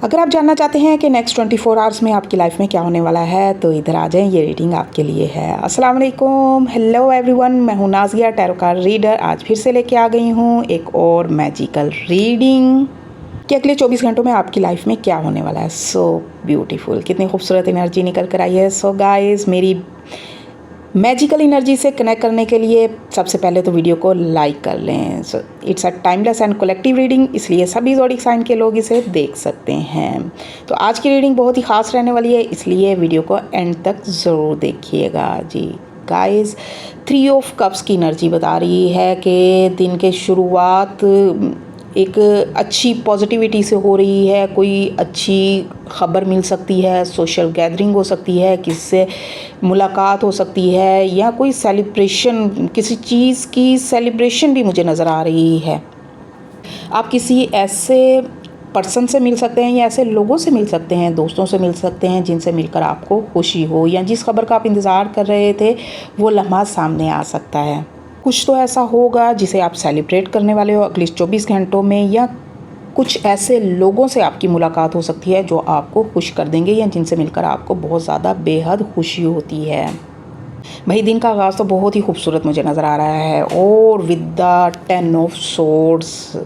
अगर आप जानना चाहते हैं कि नेक्स्ट 24 आवर्स में आपकी लाइफ में क्या होने वाला है तो इधर आ जाएं, ये रीडिंग आपके लिए है। अस्सलाम वालेकुम, हेलो एवरीवन, मैं हूं नाज़िया टैरो कार्ड रीडर। आज फिर से लेके आ गई हूं एक और मैजिकल रीडिंग कि अगले 24 घंटों में आपकी लाइफ में क्या होने वाला है। सो ब्यूटीफुल, कितनी खूबसूरत एनर्जी निकल कर आई है। सो गाइस, मेरी मैजिकल एनर्जी से कनेक्ट करने के लिए सबसे पहले तो वीडियो को लाइक कर लें। So it's a timeless and collective reading, इसलिए सभी ज़ोडिक साइन के लोग इसे देख सकते हैं। तो आज की रीडिंग बहुत ही ख़ास रहने वाली है, इसलिए वीडियो को एंड तक ज़रूर देखिएगा जी। गाइस, 3 ऑफ कप्स की एनर्जी बता रही है कि दिन के शुरुआत एक अच्छी पॉजिटिविटी से हो रही है। कोई अच्छी ख़बर मिल सकती है, सोशल गैदरिंग हो सकती है, किससे मुलाकात हो सकती है, या कोई सेलिब्रेशन, किसी चीज़ की सेलिब्रेशन भी मुझे नज़र आ रही है। आप किसी ऐसे पर्सन से मिल सकते हैं या ऐसे लोगों से मिल सकते हैं, दोस्तों से मिल सकते हैं जिनसे मिलकर आपको खुशी हो, या जिस खबर का आप इंतज़ार कर रहे थे वो लम्हा सामने आ सकता है। कुछ तो ऐसा होगा जिसे आप सेलिब्रेट करने वाले हो अगले 24 घंटों में, या कुछ ऐसे लोगों से आपकी मुलाकात हो सकती है जो आपको खुश कर देंगे या जिनसे मिलकर आपको बहुत ज़्यादा बेहद खुशी होती है। भाई, दिन का आगाज़ तो बहुत ही खूबसूरत मुझे नज़र आ रहा है। और विद द 10 ऑफ सोर्ड्स,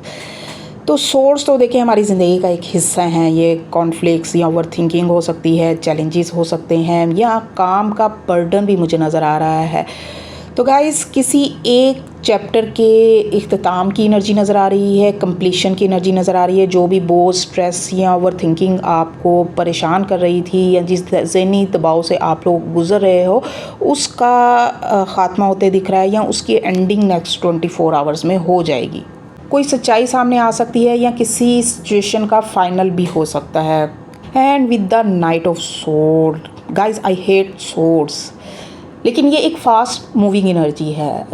तो सोर्स तो देखिए हमारी ज़िंदगी का एक हिस्सा हैं। ये कॉन्फ्लिक्ट्स या ओवर थिंकिंग हो सकती है, चैलेंजेस हो सकते हैं, या काम का बर्डन भी मुझे नज़र आ रहा है। तो गाइस, किसी एक चैप्टर के इख्तिताम की एनर्जी नज़र आ रही है, कंप्लीशन की एनर्जी नज़र आ रही है। जो भी बोझ, स्ट्रेस या ओवर थिंकिंग आपको परेशान कर रही थी, या जिस ज़हनी दबाव से आप लोग गुज़र रहे हो, उसका ख़ात्मा होते दिख रहा है, या उसकी एंडिंग नेक्स्ट 24 आवर्स में हो जाएगी। कोई सच्चाई सामने आ सकती है, या किसी सिचुएशन का फाइनल भी हो सकता है। And with the night of sword, guys I hate swords, लेकिन ये एक फास्ट मूविंग एनर्जी है।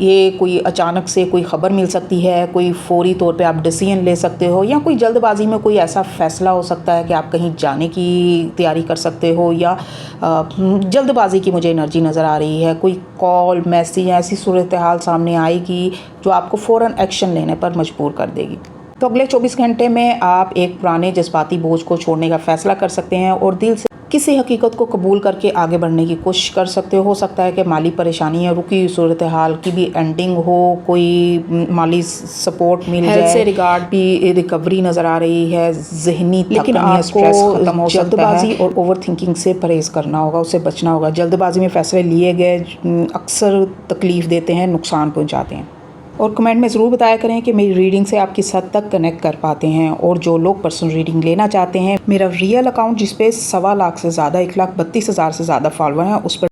ये कोई अचानक से कोई ख़बर मिल सकती है, कोई फौरी तौर पे आप डिसीजन ले सकते हो, या कोई जल्दबाजी में कोई ऐसा फ़ैसला हो सकता है कि आप कहीं जाने की तैयारी कर सकते हो, या जल्दबाजी की मुझे एनर्जी नज़र आ रही है। कोई कॉल, मैसेज या ऐसी सूरत हाल सामने आएगी जो आपको फ़ौरन एक्शन लेने पर मजबूर कर देगी। तो अगले 24 घंटे में आप एक पुराने जज्बाती बोझ को छोड़ने का फ़ैसला कर सकते हैं और दिल से किसी हकीकत को कबूल करके आगे बढ़ने की कोशिश कर सकते हो। सकता है कि माली परेशानी या रुकी हुई सूरत हाल की भी एंडिंग हो, कोई माली सपोर्ट मिल जाए, हेल्थ से रिगार्ड भी रिकवरी नज़र आ रही है, ज़हनी लेकिन आपको स्ट्रेस खत्म हो सकता है। जल्दबाजी और ओवर थिंकिंग से परहेज़ करना होगा, उससे बचना होगा। जल्दबाजी में फ़ैसले लिए गए अक्सर तकलीफ़ देते हैं, नुकसान पहुँचाते हैं। और कमेंट में ज़रूर बताया करें कि मेरी रीडिंग से आप किस हद तक कनेक्ट कर पाते हैं। और जो लोग पर्सनल रीडिंग लेना चाहते हैं, मेरा रियल अकाउंट जिस पे 1.25 लाख से ज़्यादा, 1,32,000 से ज़्यादा फॉलोअर हैं, उस पर